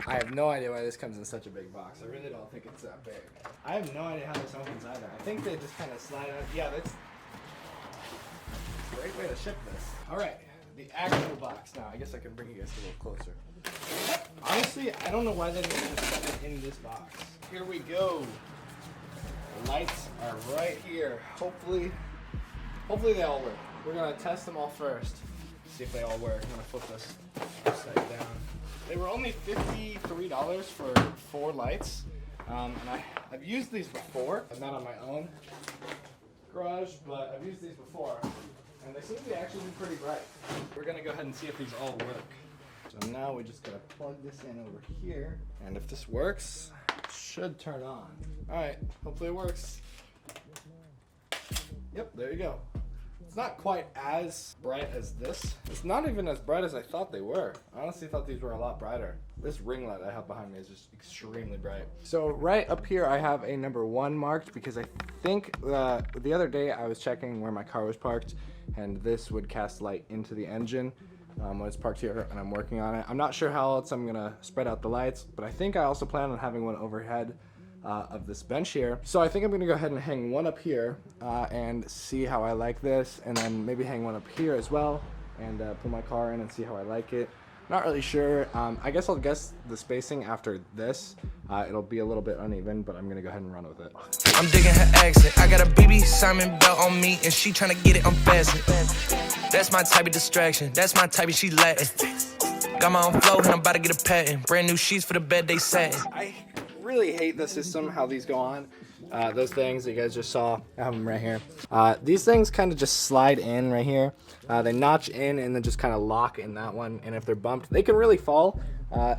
I have no idea why this comes in such a big box. I really don't think it's that big. I have no idea how this opens either. I think they just kind of slide out. Yeah, that's a great way to ship this. All right, the actual box. Now, I guess I can bring you guys a little closer. Honestly, I don't know why they didn't just put it in this box. Here we go. The lights are right here. Hopefully they all work. We're gonna test them all first. See if they all work. I'm gonna flip this upside down. They were only $53 for 4 lights. And I've used these before. I'm not on my own garage, but I've used these before. And they seem to actually be pretty bright. We're gonna go ahead and see if these all work. So now we just gotta plug this in over here. And if this works, it should turn on. All right, hopefully it works. Yep, there you go. It's not quite as bright as this. It's not even as bright as I thought they were. I honestly thought these were a lot brighter. This ring light I have behind me is just extremely bright. So right up here I have a number 1 marked because I think the other day I was checking where my car was parked and this would cast light into the engine when it's parked here and I'm working on it. I'm not sure how else I'm gonna spread out the lights, but I think I also plan on having one overhead of this bench here. So I think I'm gonna go ahead and hang one up here and see how I like this, and then maybe hang one up here as well and put my car in and see how I like it. Not really sure. I guess I'll guess the spacing after this. It'll be a little bit uneven, but I'm gonna go ahead and run with it. I'm digging her accent. I got a BB Simon belt on me and she tryna get it unfastened. That's my type of distraction. That's my type of she Latin. Got my own flow and I'm about to get a patent. Brand new sheets for the bed they satin. I really hate the system, how these go on. Those things that you guys just saw, I have them right here. These things kind of just slide in right here. They notch in and then just kind of lock in that one. And if they're bumped, they can really fall.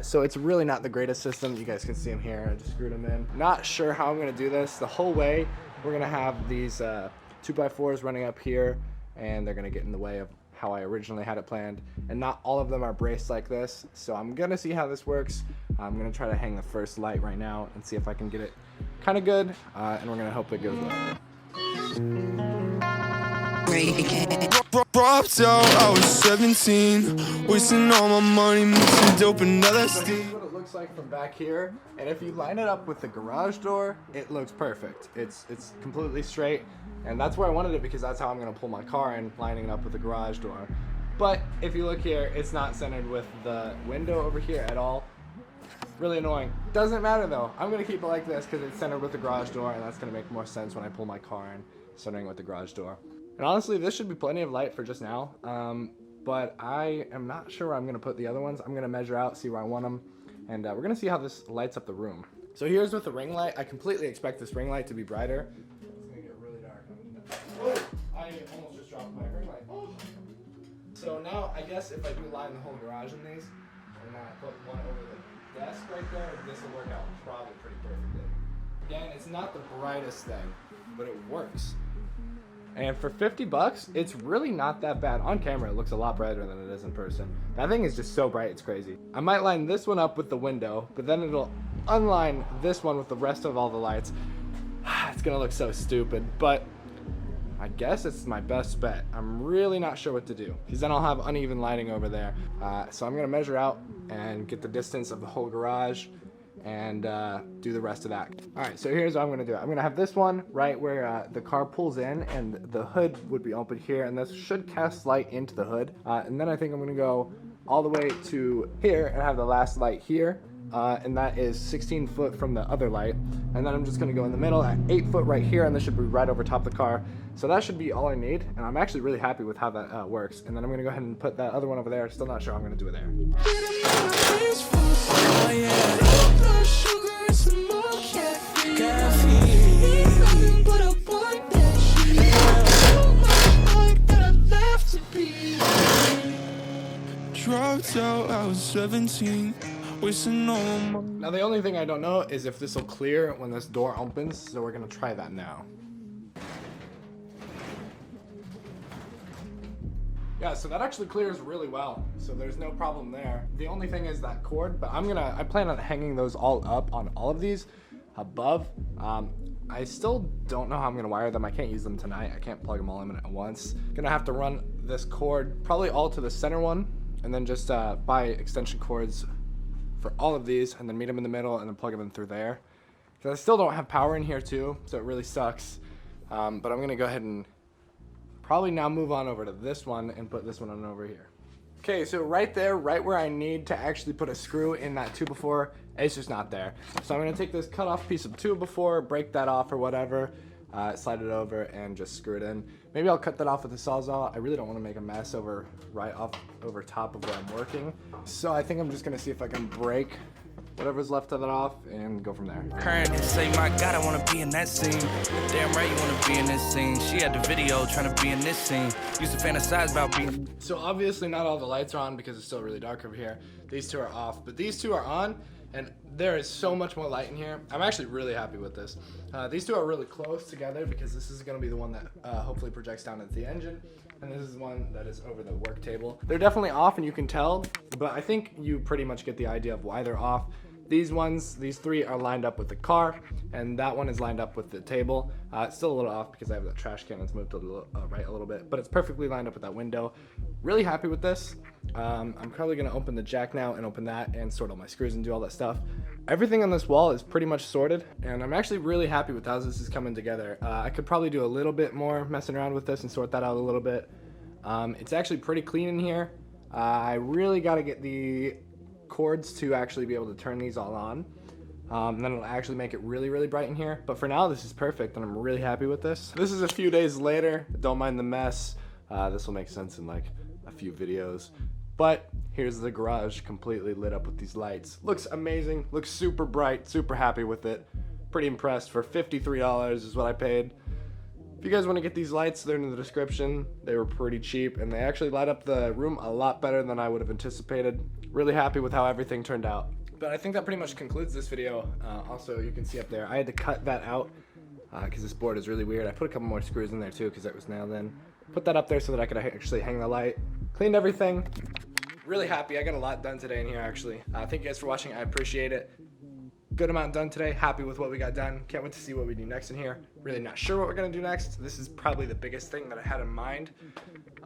So it's really not the greatest system. You guys can see them here. I just screwed them in. Not sure how I'm gonna do this. The whole way, we're gonna have these 2x4s running up here, and they're gonna get in the way of how I originally had it planned. And not all of them are braced like this. So I'm gonna see how this works. I'm gonna try to hang the first light right now and see if I can get it kind of good, and we're gonna hope it goes well. Dropped out, I was 17, wasting all my money, mixing dope and LSD. So here's what it looks like from back here, and if you line it up with the garage door, it looks perfect. It's completely straight, and that's where I wanted it because that's how I'm gonna pull my car in, lining it up with the garage door. But if you look here, it's not centered with the window over here at all. Really annoying. Doesn't matter though. I'm gonna keep it like this because it's centered with the garage door, and that's gonna make more sense when I pull my car in, centering with the garage door. And honestly, this should be plenty of light for just now. But I am not sure where I'm gonna put the other ones. I'm gonna measure out, see where I want them, and we're gonna see how this lights up the room. So here's with the ring light. I completely expect this ring light to be brighter. It's gonna get really dark. Oh, I almost just dropped my ring light. Oh. So now I guess if I do line the whole garage in these, and then I put one over the desk right there, this will work out probably pretty perfectly. Again, it's not the brightest thing, but it works. And for 50 bucks, it's really not that bad. On camera, it looks a lot brighter than it is in person. That thing is just so bright, it's crazy. I might line this one up with the window, but then it'll unline this one with the rest of all the lights. It's gonna look so stupid, but I guess it's my best bet. I'm really not sure what to do, because then I'll have uneven lighting over there. So I'm gonna measure out and get the distance of the whole garage and do the rest of that. All right, so here's what I'm gonna do. I'm gonna have this one right where the car pulls in and the hood would be open here, and this should cast light into the hood. And then I think I'm gonna go all the way to here and have the last light here. And that is 16 foot from the other light. And then I'm just gonna go in the middle at 8 foot right here, and this should be right over top of the car. So that should be all I need, and I'm actually really happy with how that works. And then I'm gonna go ahead and put that other one over there. Still not sure how I'm gonna do it there. Dropped out, I was 17, wasting all my money. Now the only thing I don't know is if this will clear when this door opens, so we're gonna try that now. Yeah, so that actually clears really well, so there's no problem there. The only thing is that cord, but I plan on hanging those all up on all of these above. I still don't know how I'm gonna wire them. I can't use them tonight. I can't plug them all in at once. Gonna have to run this cord probably all to the center one, and then just buy extension cords for all of these and then meet them in the middle and then plug them in through there. Because I still don't have power in here too, so it really sucks. But I'm going to go ahead and probably now move on over to this one and put this one on over here. Okay, so right there, right where I need to actually put a screw in that 2x4, it's just not there. So I'm going to take this cut off piece of 2x4, break that off or whatever, slide it over and just screw it in. Maybe I'll cut that off with a Sawzall. I really don't want to make a mess over top of where I'm working. So I think I'm just going to see if I can break whatever's left of it off and go from there. Current and say, my God, I wanna be in that scene. Damn right you wanna be in this scene. She had the video trying to be in this scene. Used to fantasize about being. So obviously not all the lights are on because it's still really dark over here. These two are off, but these two are on, and there is so much more light in here. I'm actually really happy with this. These two are really close together because this is gonna be the one that hopefully projects down into the engine. And this is one that is over the work table. They're definitely off and you can tell, but I think you pretty much get the idea of why they're off. These three are lined up with the car, and that one is lined up with the table. It's still a little off because I have the trash can that's moved to the right a little bit, but it's perfectly lined up with that window. Really happy with this. I'm probably gonna open the jack now and open that and sort all my screws and do all that stuff. Everything on this wall is pretty much sorted, and I'm actually really happy with how this is coming together. I could probably do a little bit more messing around with this and sort that out a little bit. It's actually pretty clean in here. I really gotta get the cords to actually be able to turn these all on. Then it'll actually make it really, really bright in here. But for now, this is perfect, and I'm really happy with this. This is a few days later. Don't mind the mess. This will make sense in like a few videos. But here's the garage completely lit up with these lights. Looks amazing. Looks super bright. Super happy with it. Pretty impressed. For $53 is what I paid. If you guys want to get these lights, they're in the description. They were pretty cheap, and they actually light up the room a lot better than I would have anticipated. Really happy with how everything turned out. But I think that pretty much concludes this video. Also, you can see up there, I had to cut that out because this board is really weird. I put a couple more screws in there too because it was nailed in. Put that up there so that I could actually hang the light. Cleaned everything. Really happy. I got a lot done today in here actually. Thank you guys for watching. I appreciate it. Good amount done today. Happy with what we got done. Can't wait to see what we do next in here. Really not sure what we're gonna do next. This is probably the biggest thing that I had in mind.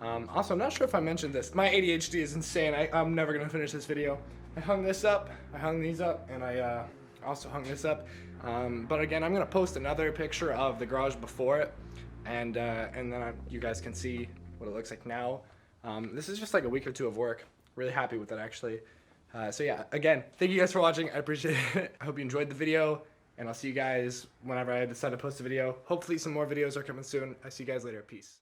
Also, I'm not sure if I mentioned this. My ADHD is insane. I'm never gonna finish this video. I hung this up, I hung these up, and I also hung this up. But again, I'm gonna post another picture of the garage before it, and then you guys can see what it looks like now. This is just like a week or two of work. Really happy with it actually. So yeah, again, thank you guys for watching. I appreciate it. I hope you enjoyed the video, and I'll see you guys whenever I decide to post a video. Hopefully some more videos are coming soon. I see you guys later. Peace.